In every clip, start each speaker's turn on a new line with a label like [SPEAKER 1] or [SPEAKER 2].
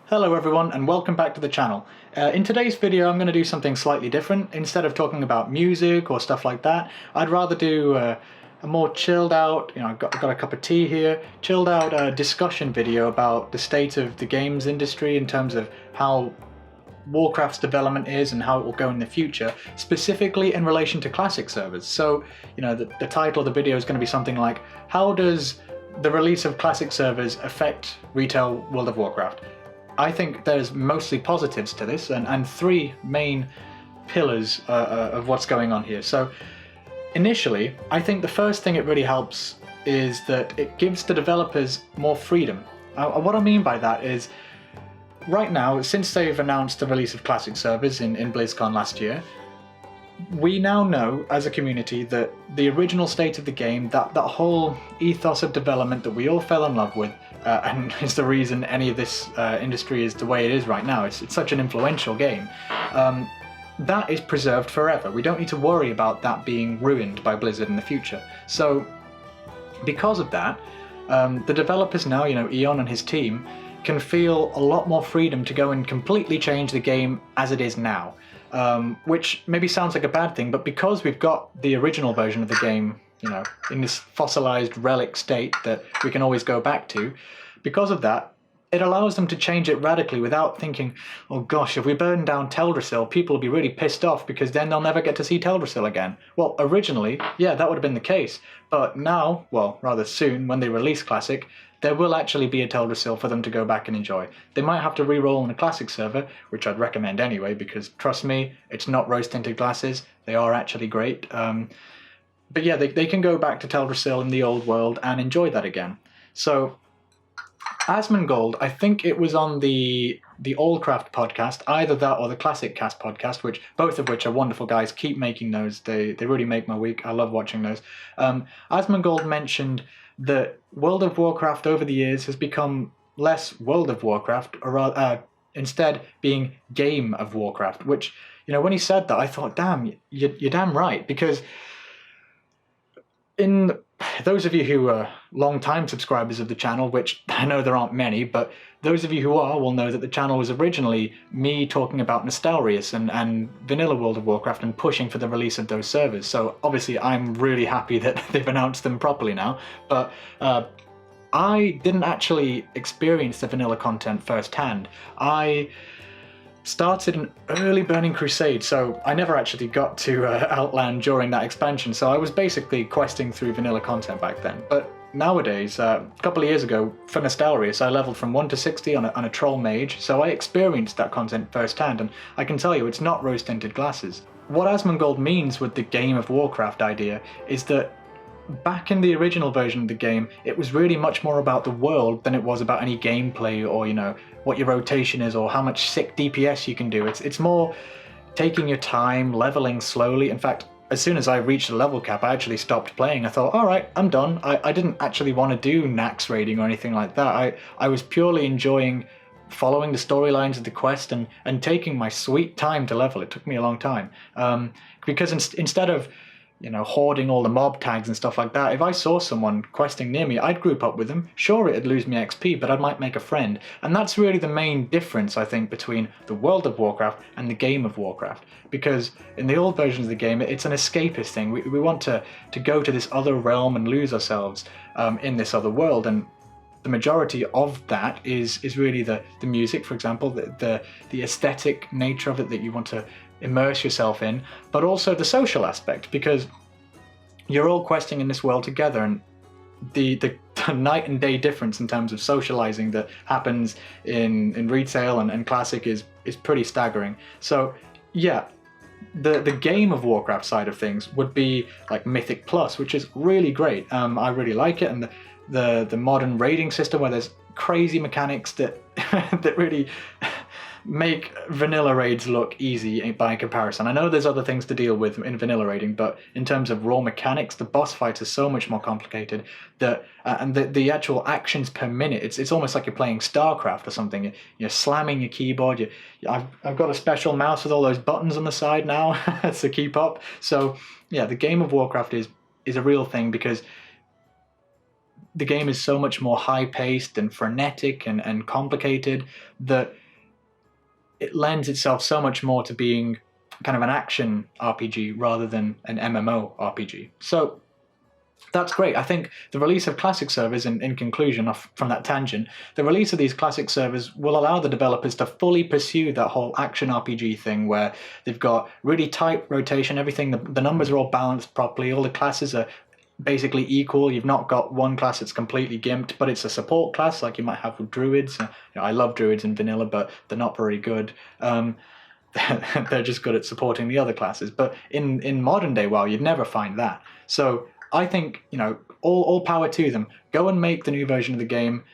[SPEAKER 1] Hello everyone and welcome back to the channel. In today's video I'm going to do something slightly different. Instead of talking about music or stuff like that, I'd rather do a more chilled out, I've got a cup of tea here, chilled out discussion video about the state of the games industry in terms of how Warcraft's development is and how it will go in the future, specifically in relation to classic servers. So, the title of the video is going to be something like, how does the release of classic servers affect retail World of Warcraft? I think there's mostly positives to this, and three main pillars of what's going on here. So initially, I think the first thing it really helps is that it gives the developers more freedom. What I mean by that is, right now, since they've announced the release of classic servers in BlizzCon last year, we now know as a community that the original state of the game, that whole ethos of development that we all fell in love with, and is the reason any of this industry is the way it is right now. It's such an influential game. That is preserved forever. We don't need to worry about that being ruined by Blizzard in the future. So, because of that, the developers now, Eon and his team, can feel a lot more freedom to go and completely change the game as it is now. Which maybe sounds like a bad thing, but because we've got the original version of the game, in this fossilized relic state that we can always go back to, because of that, it allows them to change it radically without thinking, oh gosh, if we burn down Teldrassil, people will be really pissed off because then they'll never get to see Teldrassil again. Well, originally, yeah, that would have been the case, but now, well, rather soon, when they release Classic, there will actually be a Teldrassil for them to go back and enjoy. They might have to re-roll on a Classic server, which I'd recommend anyway, because trust me, it's not rose-tinted glasses, they are actually great. But yeah, they can go back to Teldrassil in the old world and enjoy that again. So, Asmongold, I think it was on the Allcraft podcast, either that or the Classic Cast podcast, both of which are wonderful guys. Keep making those, they really make my week. I love watching those. Asmongold mentioned that World of Warcraft over the years has become less World of Warcraft, or rather, instead being Game of Warcraft, which, when he said that, I thought, damn, you're damn right, because in those of you who are long-time subscribers of the channel, which I know there aren't many, but those of you who are will know that the channel was originally me talking about Nostalrius and vanilla World of Warcraft and pushing for the release of those servers. So obviously I'm really happy that they've announced them properly now, but I didn't actually experience the vanilla content firsthand. I started an early Burning Crusade, so I never actually got to Outland during that expansion, so I was basically questing through vanilla content back then. But nowadays, a couple of years ago, for Nostalrius, I leveled from 1 to 60 on a Troll Mage, so I experienced that content firsthand, and I can tell you it's not rose-tinted glasses. What Asmongold means with the Game of Warcraft idea is that back in the original version of the game, it was really much more about the world than it was about any gameplay or, what your rotation is or how much sick DPS you can do. It's more taking your time, leveling slowly. In fact, as soon as I reached the level cap, I actually stopped playing. I thought, all right, I'm done. I didn't actually want to do Nax raiding or anything like that. I was purely enjoying following the storylines of the quest and taking my sweet time to level. It took me a long time. Because instead of hoarding all the mob tags and stuff like that, if I saw someone questing near me, I'd group up with them. Sure, it'd lose me XP, but I might make a friend. And that's really the main difference, I think, between the World of Warcraft and the Game of Warcraft. Because in the old versions of the game, it's an escapist thing. We want to go to this other realm and lose ourselves in this other world. And the majority of that is really the music, for example, the aesthetic nature of it that you want to immerse yourself in, but also the social aspect, because you're all questing in this world together, and the night and day difference in terms of socializing that happens in retail and classic is pretty staggering. So yeah, the Game of Warcraft side of things would be like Mythic Plus, which is really great. I really like it, and the modern raiding system where there's crazy mechanics that that really make vanilla raids look easy by comparison. I know there's other things to deal with in vanilla raiding, but in terms of raw mechanics, the boss fights are so much more complicated that and the actual actions per minute, it's almost like you're playing StarCraft or something. You're slamming your keyboard. I've got a special mouse with all those buttons on the side now to keep up. So yeah, the Game of Warcraft is a real thing, because the game is so much more high-paced and frenetic and complicated that it lends itself so much more to being kind of an action RPG rather than an MMO RPG. So that's great. I think the release of classic servers, in conclusion, off from that tangent, the release of these classic servers will allow the developers to fully pursue that whole action RPG thing where they've got really tight rotation, everything, the numbers are all balanced properly, all the classes are basically equal. You've not got one class that's completely gimped, but it's a support class like you might have with druids. I love druids in vanilla, but they're not very good. They're just good at supporting the other classes. But in modern day WoW, you'd never find that. So I think, all power to them. Go and make the new version of the game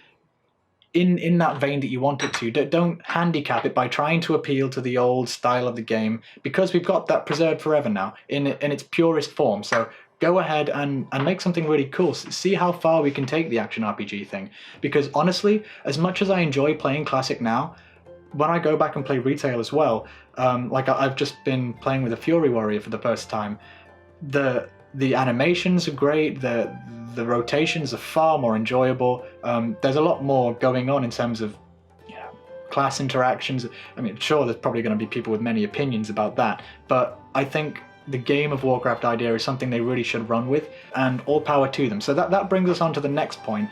[SPEAKER 1] in that vein that you want it to. Don't handicap it by trying to appeal to the old style of the game, because we've got that preserved forever now in its purest form. So go ahead and make something really cool. See how far we can take the action RPG thing. Because honestly, as much as I enjoy playing Classic now, when I go back and play retail as well, like I've just been playing with a Fury Warrior for the first time, the animations are great, the rotations are far more enjoyable. There's a lot more going on in terms of class interactions. I mean, sure, there's probably going to be people with many opinions about that, but I think the game of Warcraft idea is something they really should run with, and all power to them. So that brings us on to the next point,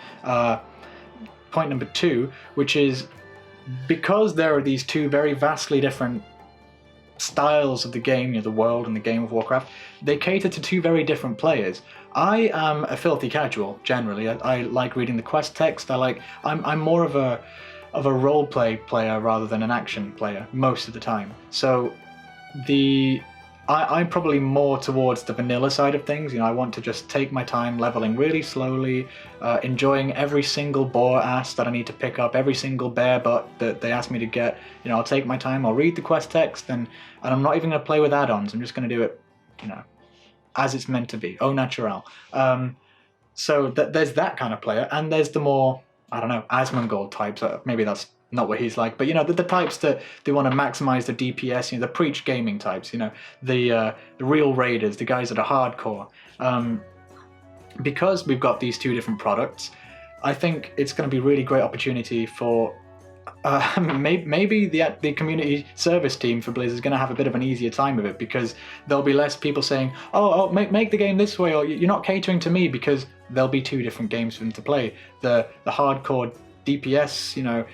[SPEAKER 1] point number 2, which is, because there are these two very vastly different styles of the game, the world and the game of Warcraft, they cater to two very different players. I am a filthy casual, generally. I like reading the quest text. I'm more of a roleplay player rather than an action player most of the time. So I'm probably more towards the vanilla side of things. I want to just take my time leveling really slowly, enjoying every single boar ass that I need to pick up, every single bear butt that they ask me to get. I'll take my time, I'll read the quest text, and I'm not even going to play with add-ons. I'm just going to do it, as it's meant to be, au naturel. So there's that kind of player, and there's the more, I don't know, Asmongold types. Maybe that's not what he's like, but the types that they want to maximize the DPS, the preach gaming types, the real raiders, the guys that are hardcore. Because we've got these two different products, I think it's going to be a really great opportunity for maybe the community service team for Blizz is going to have a bit of an easier time of it, because there'll be less people saying, oh make the game this way, or you're not catering to me, because there'll be two different games for them to play. The hardcore DPS,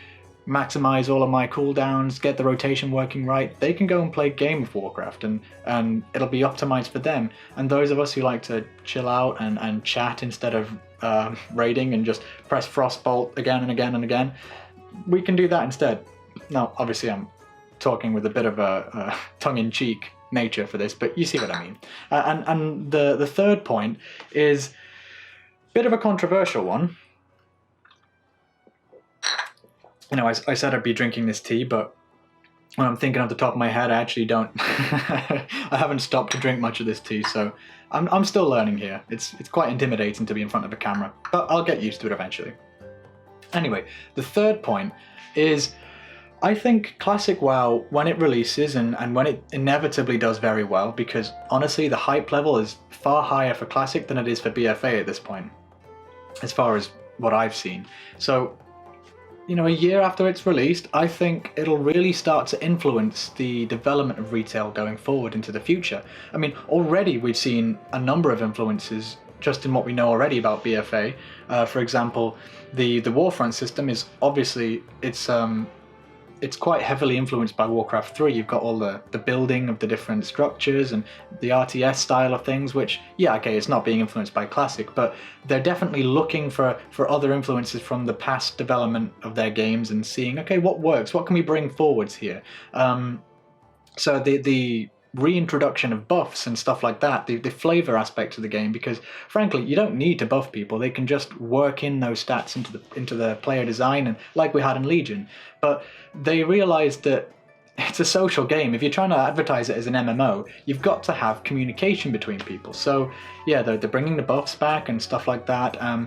[SPEAKER 1] maximize all of my cooldowns, get the rotation working right, they can go and play Game of Warcraft, and it'll be optimized for them. And those of us who like to chill out and chat instead of raiding and just press Frostbolt again and again and again, we can do that instead. Now, obviously I'm talking with a bit of a tongue-in-cheek nature for this, but you see what I mean. And the third point is a bit of a controversial one. I said I'd be drinking this tea, but when I'm thinking off the top of my head, I actually don't. I haven't stopped to drink much of this tea, so I'm still learning here. It's quite intimidating to be in front of a camera, but I'll get used to it eventually. Anyway, the third point is, I think Classic WoW, when it releases and when it inevitably does very well, because honestly the hype level is far higher for Classic than it is for BFA at this point, as far as what I've seen. So a year after it's released, I think it'll really start to influence the development of retail going forward into the future. I mean, already we've seen a number of influences just in what we know already about BFA. For example, the Warfront system is obviously, it's quite heavily influenced by Warcraft 3. You've got all the building of the different structures and the RTS style of things, which, yeah, okay, it's not being influenced by Classic, but they're definitely looking for other influences from the past development of their games and seeing, okay, what works? What can we bring forwards here? So the reintroduction of buffs and stuff like that, the flavor aspect of the game, because frankly you don't need to buff people, they can just work in those stats into the player design, and like we had in Legion. But they realized that it's a social game. If you're trying to advertise it as an MMO, you've got to have communication between people. So yeah, they're bringing the buffs back and stuff like that. I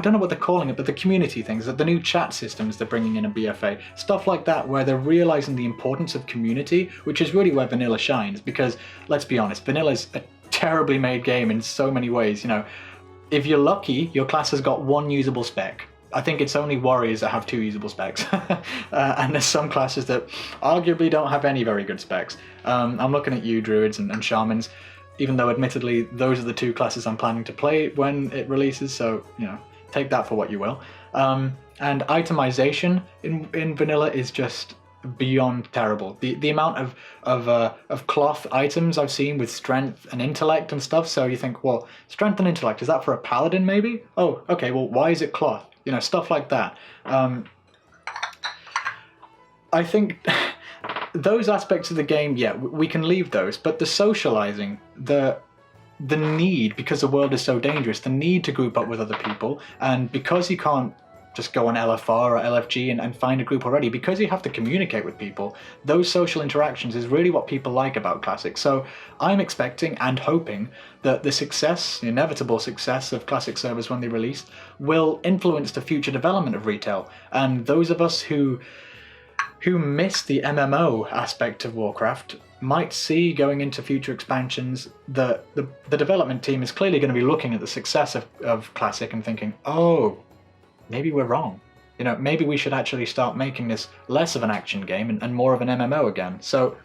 [SPEAKER 1] don't know what they're calling it, but the community things, the new chat systems they're bringing in a BFA, stuff like that, where they're realizing the importance of community, which is really where vanilla shines. Because let's be honest, vanilla's a terribly made game in so many ways. if you're lucky, your class has got 1 usable spec. I think it's only warriors that have 2 usable specs. And there's some classes that arguably don't have any very good specs. I'm looking at you, druids and shamans, even though admittedly those are the 2 classes I'm planning to play when it releases, so, you know, take that for what you will. And itemization in vanilla is just beyond terrible. The amount of cloth items I've seen with strength and intellect and stuff, so you think, well, strength and intellect, is that for a paladin maybe? Oh, okay, well, why is it cloth? You know, stuff like that. I think those aspects of the game, yeah, we can leave those, but the socializing, the need, because the world is so dangerous, the need to group up with other people, and because you can't just go on LFR or LFG and find a group already, because you have to communicate with people, those social interactions is really what people like about Classic. So I'm expecting and hoping that the success, the inevitable success of Classic servers when they release, will influence the future development of retail. And those of us who miss the MMO aspect of Warcraft might see, going into future expansions, that the development team is clearly going to be looking at the success of Classic and thinking, oh, maybe we're wrong. You know, maybe we should actually start making this less of an action game and more of an MMO again. So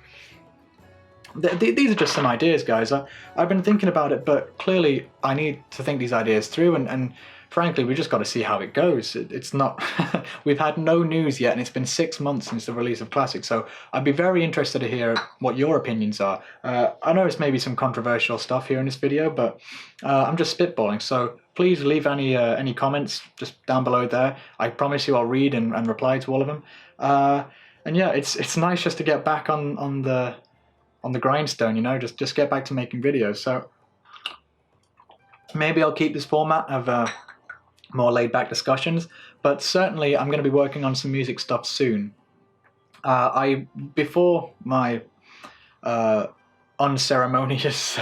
[SPEAKER 1] these are just some ideas, guys. I've been thinking about it, but clearly I need to think these ideas through, and frankly, we just got to see how it goes. It's not... We've had no news yet, and it's been 6 months since the release of Classic, so I'd be very interested to hear what your opinions are. I know it's maybe some controversial stuff here in this video, but I'm just spitballing, so please leave any comments just down below there. I promise you I'll read and reply to all of them. And yeah, it's nice just to get back on the grindstone, you know, just get back to making videos. So maybe I'll keep this format of more laid-back discussions, but certainly I'm going to be working on some music stuff soon. Before my unceremonious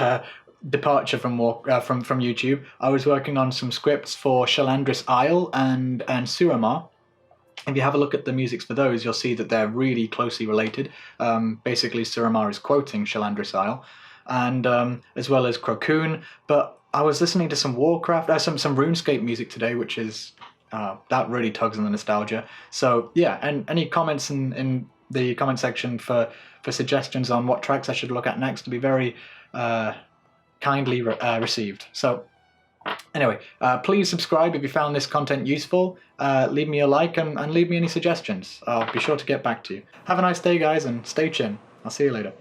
[SPEAKER 1] departure from YouTube, I was working on some scripts for Shalandris Isle and Suramar. If you have a look at the musics for those, you'll see that they're really closely related. Basically, Suramar is quoting Shalandris Isle, and as well as Crocun. But I was listening to some Warcraft, some RuneScape music today, which is that really tugs on the nostalgia. So yeah, and any comments in the comment section for suggestions on what tracks I should look at next to be very kindly received. So anyway, please subscribe if you found this content useful. Leave me a like and leave me any suggestions. I'll be sure to get back to you. Have a nice day, guys, and stay chin. I'll see you later.